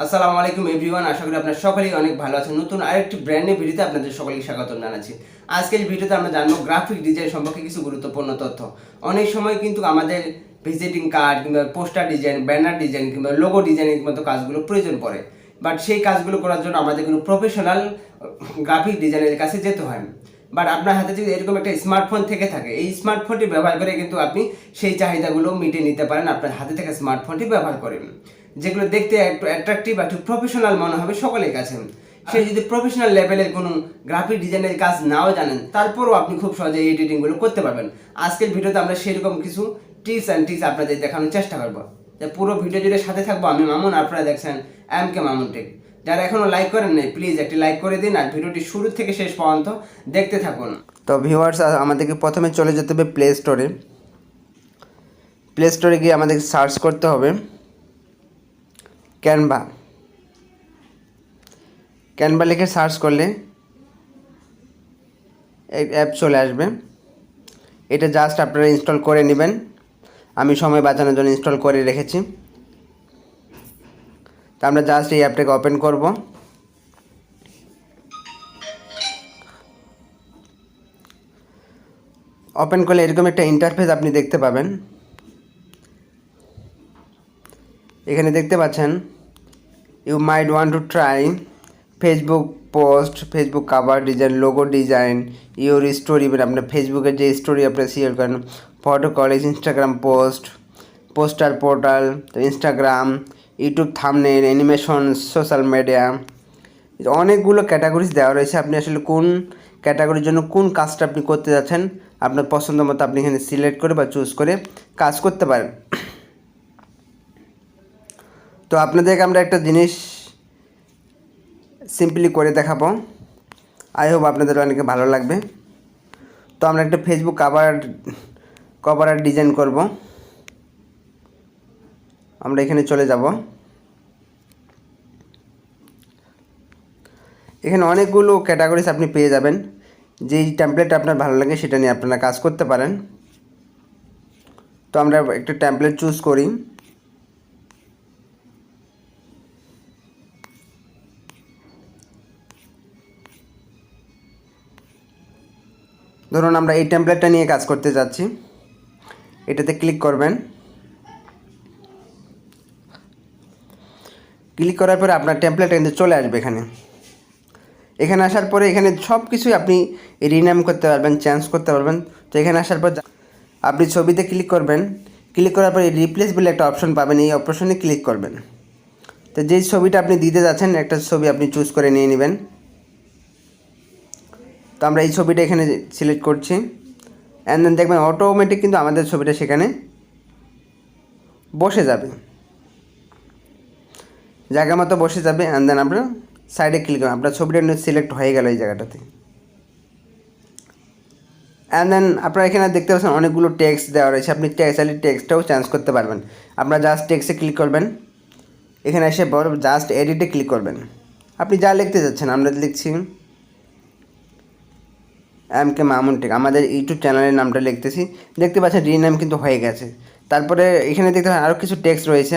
আসসালামু আলাইকুম এভরিওয়ান, আশা করি আপনারা সকলেই অনেক ভালো আছেন। নতুন আরেকটি ব্র্যান্ড নিউ ভিডিওতে আপনাদের সকলকে স্বাগত জানাচ্ছি। আজকের ভিডিওতে আমরা জানবো গ্রাফিক ডিজাইন সম্পর্কে কিছু গুরুত্বপূর্ণ তথ্য। অনেক সময় কিন্তু আমাদের ভিজিটিং কার্ড কিংবা পোস্টার ডিজাইন, ব্যানার ডিজাইন কিংবা লোগো ডিজাইনের মতো কাজগুলো প্রয়োজন পড়ে, বাট সেই কাজগুলো করার জন্য আমাদের কিন্তু প্রফেশনাল গ্রাফিক ডিজাইনের কাছে যেতে হয়। বাট আপনার হাতে যদি এরকম একটা স্মার্টফোন থেকে থাকে, এই স্মার্টফোনটি ব্যবহার করে কিন্তু আপনি সেই চাহিদাগুলো মিটিয়ে নিতে পারেন আপনার হাতে থেকে স্মার্টফোনটি ব্যবহার করেন, যেগুলো দেখতে একটু অ্যাট্রাকটিভ, একটু প্রফেশনাল মনে হবে সকলের কাছে। সে যদি প্রফেশনাল লেভেলের কোনো গ্রাফিক ডিজাইনের কাজ নাও জানেন, তারপরও আপনি খুব সহজে এই এডিটিংগুলো করতে পারবেন। আজকের ভিডিওতে আমরা সেরকম কিছু টিপস অ্যান্ড ট্রিক্স আপনাদের দেখানোর চেষ্টা করবো। পুরো ভিডিও জুড়ে সাথে থাকবো আমি মামুন, আপনারা দেখছেন মামুন টেক। যারা এখনও লাইক করেন নাই, প্লিজ একটি লাইক করে দিন আর ভিডিওটি শুরু থেকে শেষ পর্যন্ত দেখতে থাকুন। তো ভিউয়ার্স, আমাদেরকে প্রথমে চলে যেতে হবে প্লে স্টোরে। প্লে স্টোরে গিয়ে আমাদেরকে সার্চ করতে হবে ক্যানভা। ক্যানভা লিখে সার্চ করলে এই অ্যাপ চলে আসবে। এটা জাস্ট আপনারা ইনস্টল করে নেবেন। আমি সময় বাঁচানোর জন্য ইনস্টল করে রেখেছি। তো আমরা জাস্ট এই অ্যাপটাকে ওপেন করব। ওপেন করলে এরকম একটা ইন্টারফেস আপনি দেখতে পাবেন। এখানে দেখতে পাচ্ছেন you might want to try Facebook post, Facebook cover design, logo design, your story, মানে আপনার ফেসবুকের যে স্টোরি আপনারা শেয়ার করেন, photo collage, Instagram post, poster portal, Instagram, YouTube thumbnail, animation, social media, অনেকগুলো ক্যাটাগরিজ দেওয়া রয়েছে। আপনি আসলে কোন ক্যাটাগরির জন্য কোন কাজটা আপনি করতে যাচ্ছেন, আপনার পছন্দ মতো আপনি এখানে সিলেক্ট করে বা চুজ করে কাজ করতে পারেন। তো আপনাদেরকে আমরা একটা জিনিস সিম্পলি করে দেখাবো, আই হোপ আপনাদের অনেকে ভালো লাগবে। তো আমরা একটা ফেসবুক কভার ডিজাইন করব। আমরা এখানে চলে যাব। এখানে অনেকগুলো ক্যাটাগরিজ আপনি পেয়ে যাবেন। যেই টেমপ্লেট আপনার ভালো লাগে সেটা নিয়ে আপনারা কাজ করতে পারেন। তো আমরা একটা টেমপ্লেট চুজ করি। ধরুন আমরা এই টেমপ্লেটটা নিয়ে কাজ করতে যাচ্ছি। এটাতে ক্লিক করবেন। ক্লিক করার পরে আপনার টেমপ্লেটটা কিন্তু চলে আসবে এখানে। এখানে আসার পরে এখানে সব কিছুই আপনি রিনেম করতে পারবেন, চেঞ্জ করতে পারবেন। তো এখানে আসার পর আপনি ছবিতে ক্লিক করবেন। ক্লিক করার পরে রিপ্লেস বলে একটা অপশন পাবেন, এই অপশনে ক্লিক করবেন। তো যেই ছবিটা আপনি দিতে যাচ্ছেন, একটা ছবি আপনি চুজ করে নিয়ে নেবেন। তো আমরা এই ছবিটা এখানে সিলেক্ট করছি, অ্যান্ড দেন দেখবেন অটোমেটিক কিন্তু আমাদের ছবিটা সেখানে বসে যাবে, জায়গা মতো বসে যাবে। অ্যান্ড দেন আমরা সাইডে ক্লিক করবেন, আপনার ছবিটা সিলেক্ট হয়ে গেল এই জায়গাটাতে। অ্যান্ড দেন আপনারা এখানে দেখতে পাচ্ছেন অনেকগুলো টেক্সট দেওয়া রয়েছে। আপনি চাইলে টেক্সটটাও চেঞ্জ করতে পারবেন। আপনারা জাস্ট টেক্সটে ক্লিক করবেন। এখানে এসে পর জাস্ট এডিটে ক্লিক করবেন। আপনি যা লিখতে যাচ্ছেন, আমরা লিখছি মামুন টেক, আমাদের ইউটিউব চ্যানেলের নামটা লিখতেছি। দেখতে পাচ্ছেন রিনেম কিন্তু হয়ে গেছে। তারপরে এখানে দেখতে পাচ্ছেন আরও কিছু টেক্সট রয়েছে,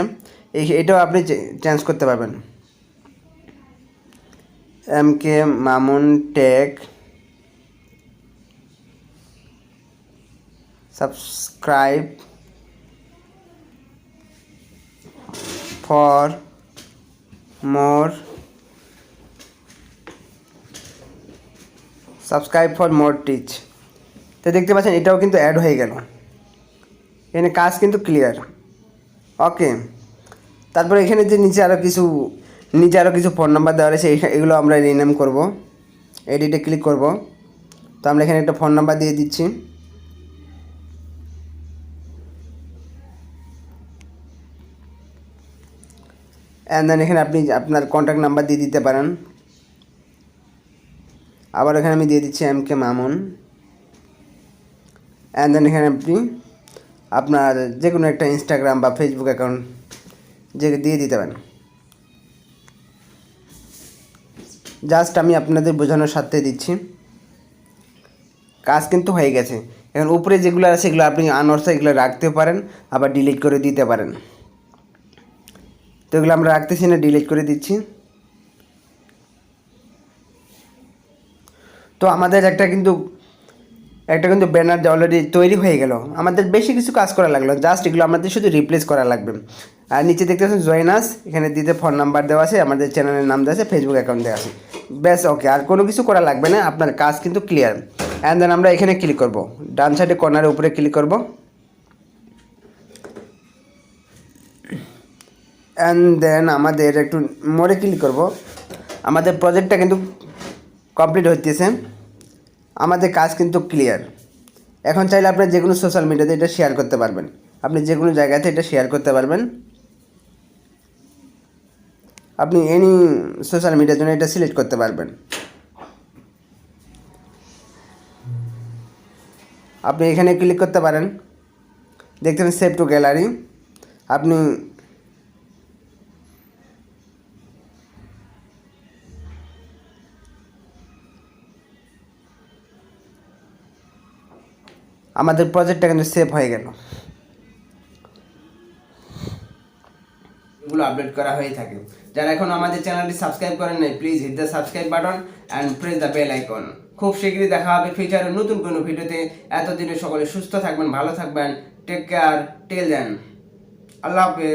এটাও আপনি চেঞ্জ করতে পারবেন। Mamun tech subscribe for more tech. তো দেখতে পাচ্ছেন এটাও কিন্তু অ্যাড হয়ে গেল। এখানে কাজ কিন্তু ক্লিয়ার। ওকে, তারপরে এখানে যে নিচে আরও কিছু ফোন নাম্বার দেওয়া রয়েছে, এগুলো আমরা রিনেম করব। এডিটে ক্লিক করব। তো আমরা এখানে একটা ফোন নাম্বার দিয়ে দিচ্ছি। অ্যান্ড দেন এখানে আপনি আপনার কন্ট্যাক্ট নাম্বার দিয়ে দিতে পারেন। আবার এখানে আমি দিয়ে দিচ্ছি মামুন। অ্যান্ড দেন এখানে আপনি আপনার যে কোনো একটা ইনস্টাগ্রাম বা ফেসবুক অ্যাকাউন্ট দিয়ে দিতে পারেন। জাস্ট আমি আপনাদের বোঝানোর সাথে দিচ্ছি। কাজ কিন্তু হয়ে গেছে। এখন উপরে যেগুলো আছে সেগুলো আপনি আনঅর্থ এগুলো রাখতে পারেন, আবার ডিলিট করে দিতে পারেন। তো এগুলো আমরা রাখতেছি না, ডিলিট করে দিচ্ছি। তো আমাদের একটা কিন্তু ব্যানার অলরেডি তৈরি হয়ে গেল। আমাদের বেশি কিছু কাজ করা লাগলো, জাস্ট এগুলো আমাদের শুধু রিপ্লেস করা লাগবে। আর নিচে দেখতে পাচ্ছেন জয়েন আস, এখানে দিতে ফোন নাম্বার দেওয়া আছে, আমাদের চ্যানেলের নাম দেওয়া আছে, ফেসবুক অ্যাকাউন্ট দেওয়া আছে, ব্যাস ওকে। আর কোনো কিছু করা লাগবে না, আপনার কাজ কিন্তু ক্লিয়ার। অ্যান্ড দেন আমরা এখানে ক্লিক করব, ডান সাইডে কর্নারের উপরে ক্লিক করব, অ্যান্ড দেন আমাদের একটু মোড়ে ক্লিক করব। আমাদের প্রজেক্টটা কিন্তু কমপ্লিট হইতেছে, আমাদের কাজ কিন্তু ক্লিয়ার। এখন চাইলে আপনি যে কোনো সোশ্যাল মিডিয়াতে এটা শেয়ার করতে পারবেন, আপনি যে কোনো জায়গাতে এটা শেয়ার করতে পারবেন। আপনি এনি সোশ্যাল মিডিয়ার জন্য এটা সিলেক্ট করতে পারবেন। আপনি এখানে ক্লিক করতে পারেন, দেখতে পাবেন সেভ টু গ্যালারি। আপনি আমাদের প্রজেক্টটা কিন্তু সেভ হয়ে গেল। এগুলো আপডেট করা হয়ে থাকে। যারা এখন আমাদের চ্যানেলটি সাবস্ক্রাইব করেন নাই, please hit the subscribe button and press the bell icon. খুব শীঘ্রই দেখা হবে ফিউচারের নতুন কোনো ভিডিওতে। এতদিনে সকলে সুস্থ থাকবেন, ভালো থাকবেন। টেক কেয়ার, টিল দেন, আল্লাহ হাফেজ।